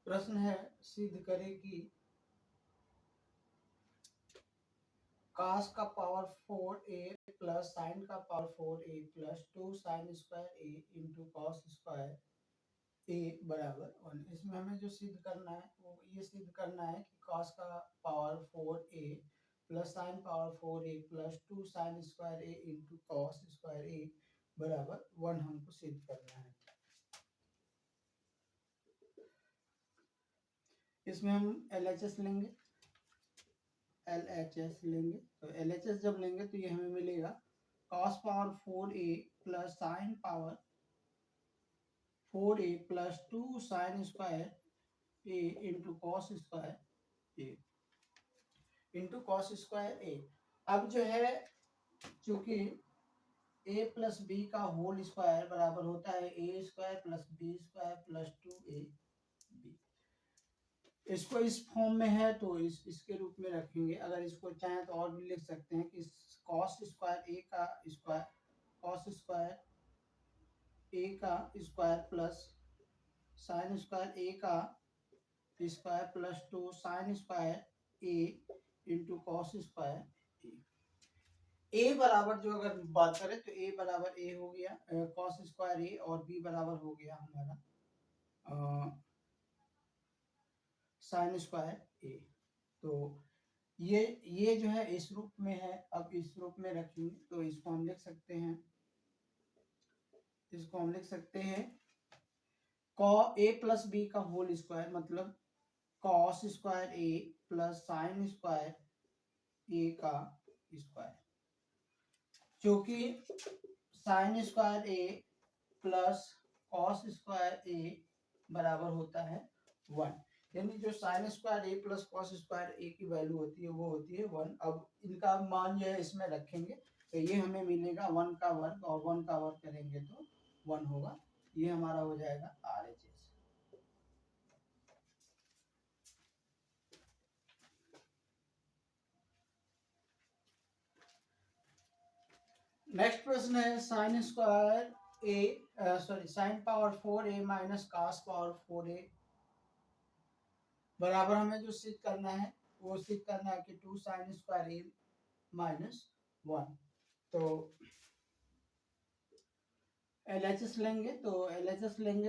प्रश्न है, सिद्ध करें कि cos का पावर 4a प्लस साइन का power 4a plus 2 sine square a into cos square a बराबर 1। इसमें हमें जो सिद्ध करना है वो ये सिद्ध करना है कि cos का power 4a plus sine power 4a plus 2 sine square a into cos square a बराबर 1 हमको सिद्ध करना है। इसमें हम LHS लेंगे, तो LHS जब लेंगे तो ये हमें मिलेगा cos power 4a plus sine power 4a plus 2 sine square a into cos square a into cos square a। अब जो है चूंकि a प्लस बी का होल स्क्वायर बराबर होता है a square plus b square plus 2ab, इसको इस फॉर्म में है तो इसके रूप में रखेंगे। अगर इसको चाहें तो और भी लिख सकते हैं कि cos स्क्वायर a का स्क्वायर cos स्क्वायर a का square plus sine square a का square plus 2 sine square a into cos square a बराबर जो अगर बात करें तो a बराबर a हो गया cos स्क्वायर a और b बराबर हो गया हमारा साइन स्क्वायर a। तो ये जो है इस रूप में है। अब इस रूप में रखेंगे तो इसको हम लिख सकते हैं, cos a प्लस बी का होल स्क्वायर मतलब cos square a plus sine square a का स्क्वायर, क्योंकि sign square a plus cos square a बराबर होता है 1, यानी जो sign square a plus cos square a की वैल्यू होती है वो होती है 1। अब इनका मान जो है इसमें रखेंगे तो ये हमें मिलेगा 1 का वर्ग और 1 का वर्ग करेंगे तो 1 होगा। ये हमारा हो जाएगा RHS। नेक्स्ट प्रश्न है sine square sine power 4a minus cos power 4a बराबर हमें जो सिद्ध करना है वो सिद्ध करना है कि 2 साइन स्क्वायर a माइनस 1। तो LHS लेंगे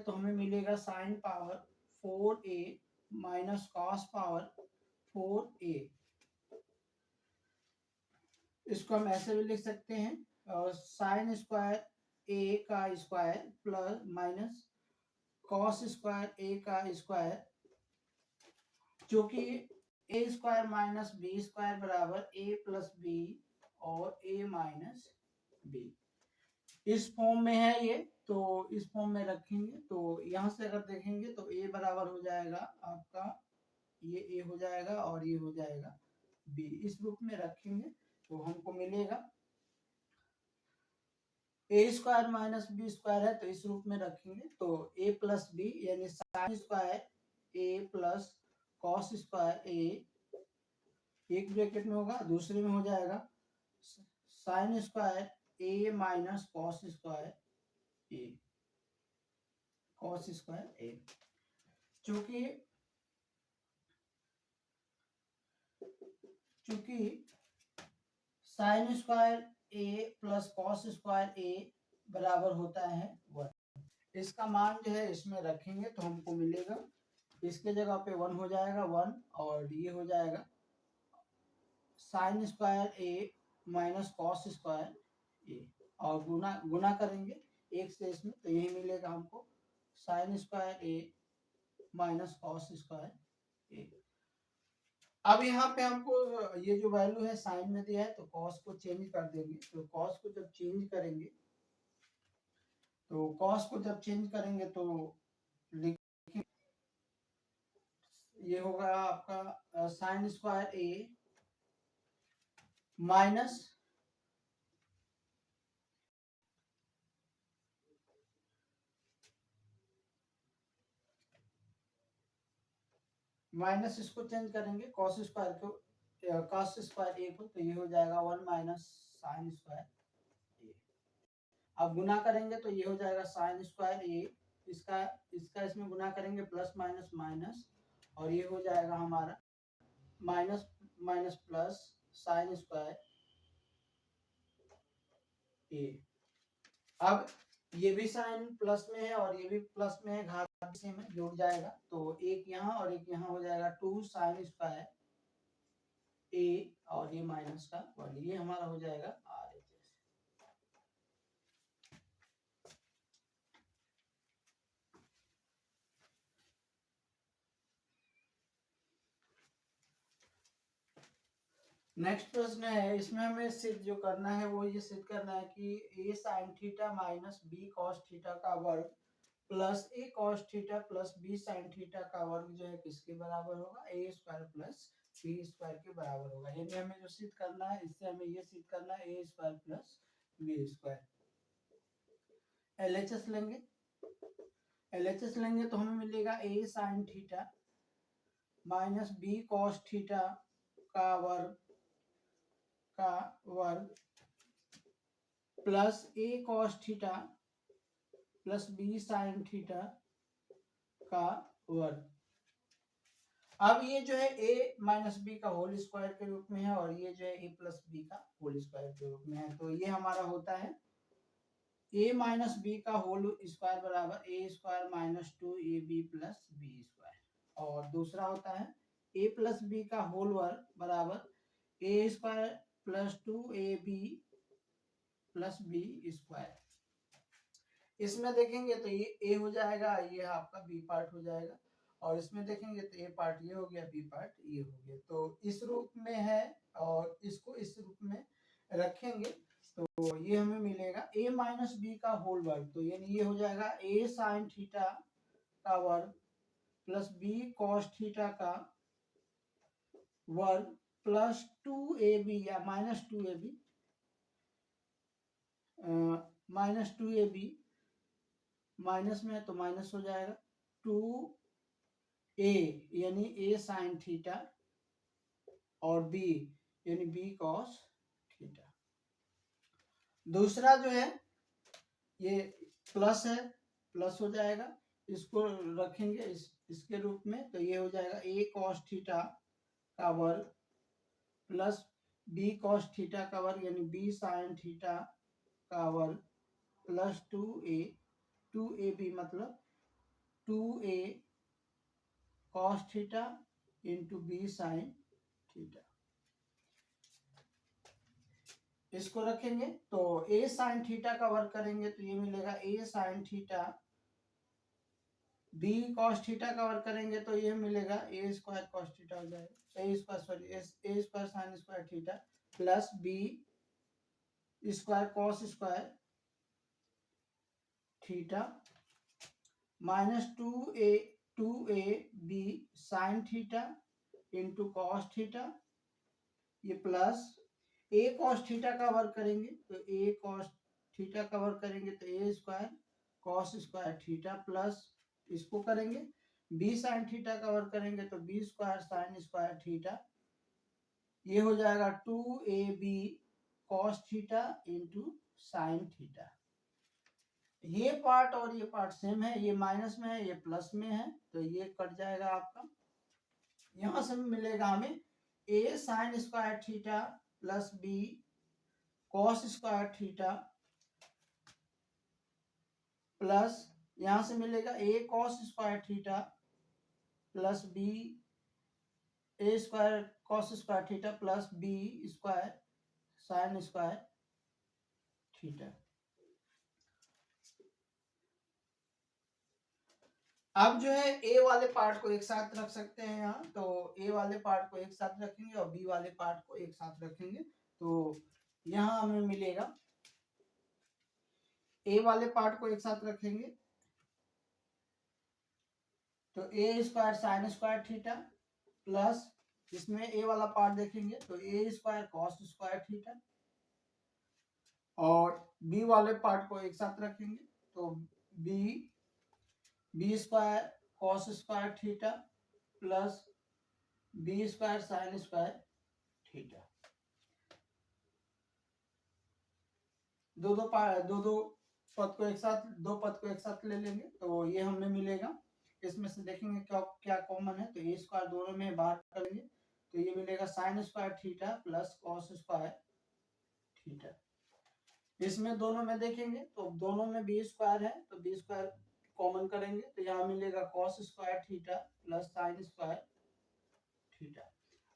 तो हमें मिलेगा sine power 4a minus cos power 4a। इसको हम ऐसे भी लिख सकते हैं और साइन स्क्वायर a का square plus minus cos square a का स्क्वायर, जो कि a square minus b square बराबर a प्लस बी और a माइनस बी। इस फॉर्म में है ये, तो इस फॉर्म में रखेंगे तो यहाँ से अगर देखेंगे तो a बराबर हो जाएगा आपका, ये a हो जाएगा और ये हो जाएगा b। इस रूप में रखेंगे तो हमको मिलेगा a square minus b square है तो इस रूप में रखेंगे तो a प्लस बी यानी sine square a plus cos square a एक ब्रैकेट में होगा, दूसरे में हो जाएगा sine square a minus cos square a, cos square a। चूंकि sine square a plus cos square a बराबर होता है 1, इसका मान जो है इसमें रखेंगे तो हमको मिलेगा, इसके जगह पे 1 हो जाएगा 1 और ये हो जाएगा sine square a minus cos square a और गुना करेंगे एक से इसमें तो यही मिलेगा हमको sign square a minus cos square a। अब यहाँ पे हमको ये जो वैल्यू है साइन में दिया है तो कॉस को चेंज कर देंगे। तो कॉस को जब चेंज करेंगे तो लिखें, ये होगा आपका साइन स्क्वायर a माइनस इसको चेंज करेंगे कॉस स्क्वायर को कॉस स्क्वायर a को, तो ये हो जाएगा 1 माइनस साइन स्क्वायर a। अब गुना करेंगे तो ये हो जाएगा साइन स्क्वायर a इसका इसका इसमें गुना करेंगे प्लस माइनस माइनस, और ये हो जाएगा हमारा minus minus plus sine square a. अब ये भी साइन प्लस में है और ये भी प्लस में है, घात से में जुड़ जाएगा, तो एक यहाँ और एक यहाँ हो जाएगा 2 साइन स्क्वायर ए, और ये माइनस का वन, ये हमारा हो जाएगा आर एच एस। नेक्स्ट प्रश्न है, इसमें हमें सिद्ध जो करना है वो ये सिद्ध करना है कि a sine theta minus b cos theta का वर्ग plus a cos theta plus b sine theta का वर्ग जो है किसके बराबर होगा, a square plus b square के बराबर होगा। यानी हमें जो सिद्ध करना है, इससे हमें ये सिद्ध करना है a square plus b square. LHS लेंगे, एलएचएस लेंगे तो हमें मिलेगा a sine theta minus b cos theta का वर्ग plus a cos theta plus b sine theta का वर्ग। अब ये जो है a माइनस बी का होल स्क्वायर के रूप में है और ये जो है a प्लस बी का होल स्क्वायर के रूप में है, तो ये हमारा होता है a माइनस बी का होल स्क्वायर बराबर a square minus 2ab plus b square, और दूसरा होता है a प्लस बी का होल वर्ग बराबर a square plus 2ab plus b square. इसमें देखेंगे तो ये a हो जाएगा, ये आपका b पार्ट हो जाएगा, और इसमें देखेंगे तो a पार्ट ये हो गया, b पार्ट ये हो गया, तो इस रूप में है और इसको इस रूप में रखेंगे तो ये हमें मिलेगा a माइनस बी का होल वर्ग, तो यानी ये हो जाएगा a साइन थीटा का वर्ग प्लस b कॉस थीटा का वर्ग प्लस 2ab या माइनस 2ab माइनस में है तो माइनस हो जाएगा 2a यानी a साइन थीटा और b यानी b कॉस थीटा। दूसरा जो है ये प्लस है, प्लस हो जाएगा, इसको रखेंगे इसके रूप में, तो ये हो जाएगा a कॉस थीटा का वर्ग प्लस b कॉस थीटा का वर्ग यानी b साइन थीटा का वर्ग प्लस 2ab मतलब 2a cos theta into b sine theta. इसको रखेंगे तो a साइन थीटा का वर्ग करेंगे तो ये मिलेगा a sine theta, b cos theta का वर्ग करेंगे तो ये मिलेगा a स्क्वायर कॉस थीटा हो जाएगा, a square sine square theta plus b square cos square theta minus 2ab sine theta into cos theta, ये प्लस a कॉस थीटा का वर्ग करेंगे तो a कॉस थीटा का वर्ग करेंगे तो a square cos square theta plus इसको करेंगे b साइन थीटा का वर्ग करेंगे तो b square sine square theta, ये हो जाएगा 2ab cos theta into sine theta. ये पार्ट और ये पार्ट सेम है, ये माइनस में है ये प्लस में है, तो ये कट जाएगा आपका। यहां से मिलेगा हमें a sign square theta plus b cos square theta plus यहां से मिलेगा a cos square theta plus b a square cos square theta plus b square sine square theta. अब जो है a वाले पार्ट को एक साथ रख सकते हैं यहाँ, तो a वाले पार्ट को एक साथ रखेंगे और b वाले पार्ट को एक साथ रखेंगे, तो यहाँ हमें मिलेगा a वाले पार्ट को एक साथ रखेंगे तो a square sine square theta plus इसमें a वाला पार्ट देखेंगे तो a square cos square theta, और b वाले पार्ट को एक साथ रखेंगे तो b square cos square theta plus b square sine square theta. दो पद को एक साथ, दो पद को एक साथ ले लेंगे तो ये हमें मिलेगा। इसमें से देखेंगे क्या क्या कॉमन है, तो ए स्क्वायर दोनों में बाहर करेंगे तो ये मिलेगा sign square theta plus cos square theta. इसमें दोनों में देखेंगे तो दोनों में बी स्क्वायर है तो बी स्क्वायर कॉमन करेंगे तो यहाँ मिलेगा cos square theta plus sine square theta.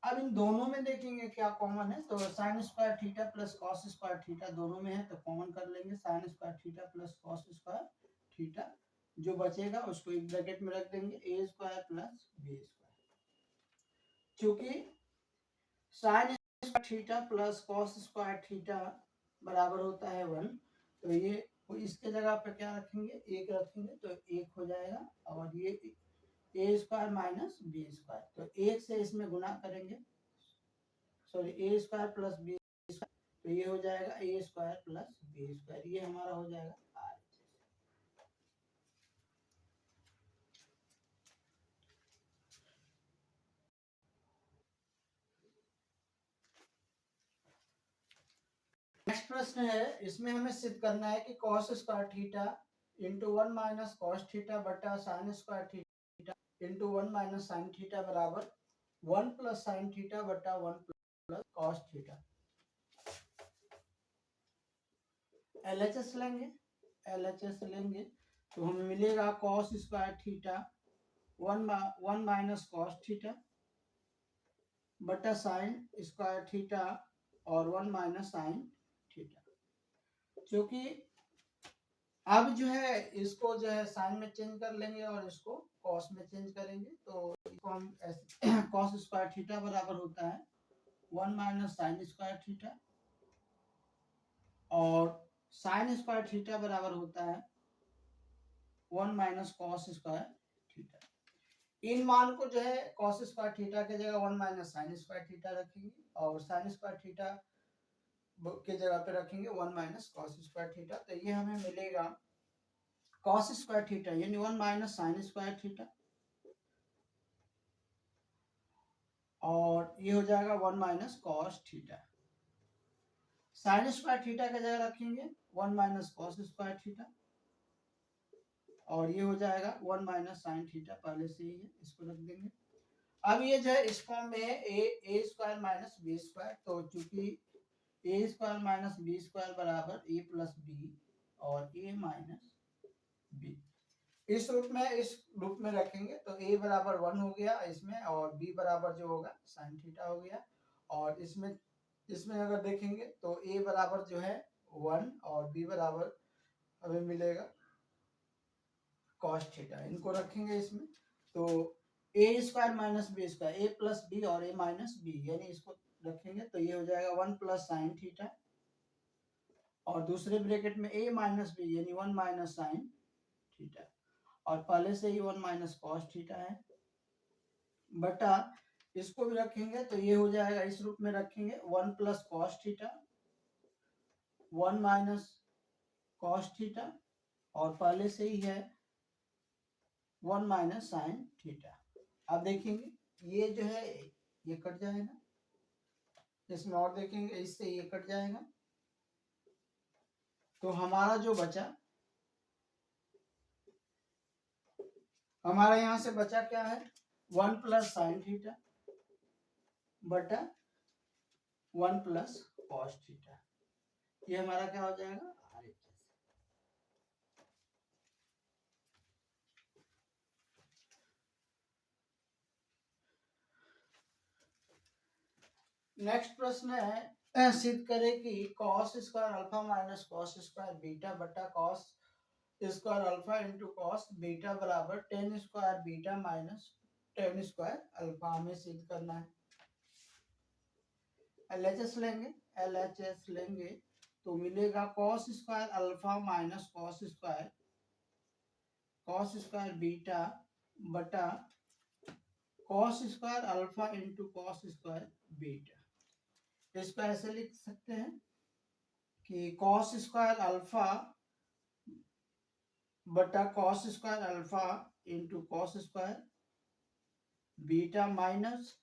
अब इन दोनों में देखेंगे क्या कॉमन है, तो sign square theta plus cos square theta दोनों में है तो कॉमन कर लेंगे sign square theta plus cos square theta. जो बचेगा उसको एक ब्रैकेट में रख देंगे ए स्क्वायर प्लस बी स्क्वायर। क्योंकि sign square theta plus cos square theta बराबर होता है 1, तो ये इसके जगह पे क्या रखेंगे, एक रखेंगे तो एक हो जाएगा, और ये ए स्क्वायर माइनस बी स्क्वायर, तो एक से इसमें गुना करेंगे, सॉरी ए स्क्वायर प्लस बी स्क्वायर, तो ये हो जाएगा ए स्क्वायर प्लस बी स्क्वायर, ये हमारा हो जाएगा आर। नेक्स्ट प्रश्न है, इसमें हमें सिद्ध करना है कि cos square theta into 1 minus cos theta बटा sine square theta into 1 minus sine theta बराबर 1 प्लस साइन थीटा बटा 1 प्लस कॉस थीटा। LHS लेंगे, LHS लेंगे तो हमें मिलेगा cos square theta 1 minus cos theta बटा साइन स्क्वायर थीटा और 1 माइनस साइन थीटा। क्योंकि अब जो है इसको जो है साइन में चेंज कर लेंगे और इसको कॉस में चेंज करेंगे, तो इसको हम कॉस स्क्वायर थीटा बराबर होता है 1 माइनस साइन स्क्वायर थीटा और साइन स्क्वायर थीटा बराबर होता है 1 माइनस कॉस स्क्वायर थीटा। इन मान को जो है कॉस स्क्वायर थीटा के जगह 1 माइनस साइन स्क्वायर थीटा रखेंगे और साइन स्क्वायर थीटा के जगह पे रखेंगे 1 माइनस कॉस स्क्वायर थीटा, तो ये हमें मिलेगा कॉस स्क्वायर थीटा यानी 1 माइनस साइन स्क्वायर थीटा और ये हो जाएगा 1 minus cos theta. Sign square theta के जगह रखेंगे 1 माइनस कॉस स्क्वायर थीटा और ये हो जाएगा 1 माइनस साइन थीटा, पहले से ही है, इसको रख देंगे। अब ये जो है इस फॉर्म में है a square minus b square, तो चूंकि ए स्क्वायर माइनस बी स्क्वायर बराबर ए प्लस बी और ए माइनस बी, इस रूप में रखेंगे तो a बराबर 1 हो गया इसमें और b बराबर जो होगा साइन थीटा हो गया, और इसमें अगर देखेंगे तो a बराबर जो है 1 और b बराबर हमें मिलेगा कॉस थीटा, इनको रखेंगे इसमें तो a square minus b square a plus b और a माइनस बी, यानी इसको रखेंगे तो ये हो जाएगा 1 प्लस साइन थीटा और दूसरे ब्रैकेट में a माइनस बी यानी 1 माइनस साइन थीटा, और पहले से ही 1 माइनस कॉस थीटा है बटा इसको भी रखेंगे तो ये हो जाएगा, इस रूप में रखेंगे 1 plus cos theta 1 minus cos theta और पहले से ही है 1 माइनस साइन थीटा। अब देखेंगे ये जो है ये कट जाएगा, इसमें और देखेंगे इससे ये कट जाएगा, तो हमारा जो बचा, हमारा यहां से बचा क्या है 1 प्लस साइन थीटा बटा 1 प्लस कॉस थीटा, ये हमारा क्या हो जाएगा RHS। नेक्स्ट प्रश्न है, सिद्ध करें कि cos square alpha minus cos square beta बटा cos square alpha into cos beta बराबर tan square beta minus tan square alpha, हमें सिद्ध करना है। LHS लेंगे तो मिलेगा cos square alpha minus cos square beta बटा cos square alpha into cos square beta. इसको ऐसे लिख सकते हैं कि कॉस स्क्वायर अल्फा बटा cos square alpha into cos square beta minus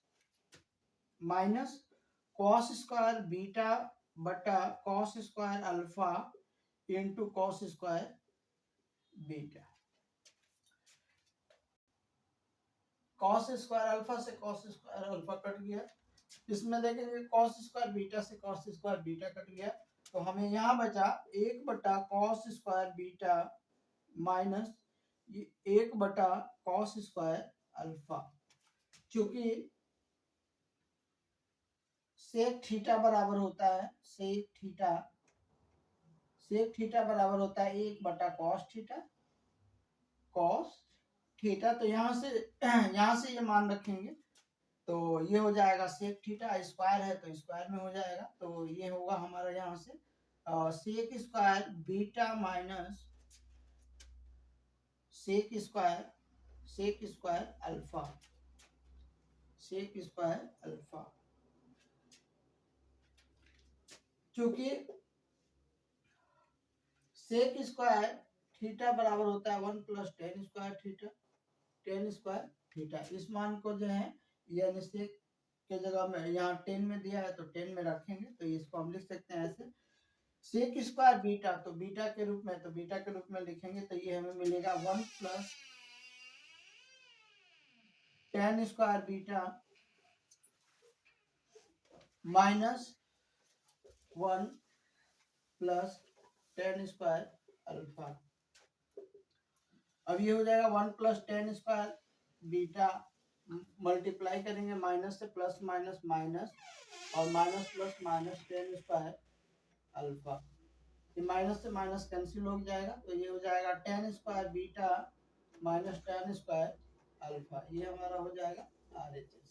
cos square beta बटा cos square alpha into cos square beta. Cos square alpha से cos square alpha cut गया, इसमें देखेंगे कॉस स्क्वायर बीटा से cos square beta cut गया, तो हमें यहाँ बचा 1/कॉस स्क्वायर बीटा माइनस 1/कॉस स्क्वायर अल्फा। चूंकि सेक थीटा बराबर होता है सेक थीटा बराबर होता है 1/कॉस थीटा कॉस थीटा, तो यहाँ से ये मान रखेंगे तो ये हो जाएगा सेक थीटा, स्क्वायर है तो स्क्वायर में हो जाएगा, तो ये होगा हमारा यहाँ से sec square beta minus sec square alpha क्योंकि सेक स्क्वायर थीटा बराबर होता है 1 + tan स्क्वायर थीटा। इस मान को जो है यानी सेक के जगह में यहाँ 10 में दिया है तो 10 में रखेंगे, तो इसको हम लिख सकते हैं ऐसे सेक स्क्वायर बीटा, तो बीटा के रूप में लिखेंगे तो ये हमें मिलेगा 1 + tan square beta minus 1 + tan square alpha. अब ये हो जाएगा 1 + tan स्क्वायर बीटा, मल्टीप्लाई करेंगे माइनस से प्लस माइनस माइनस और minus plus minus tan square alpha. ये माइनस से माइनस कैंसिल हो जाएगा, तो ये हो जाएगा tan square beta minus tan square alpha. ये हमारा हो जाएगा RHS।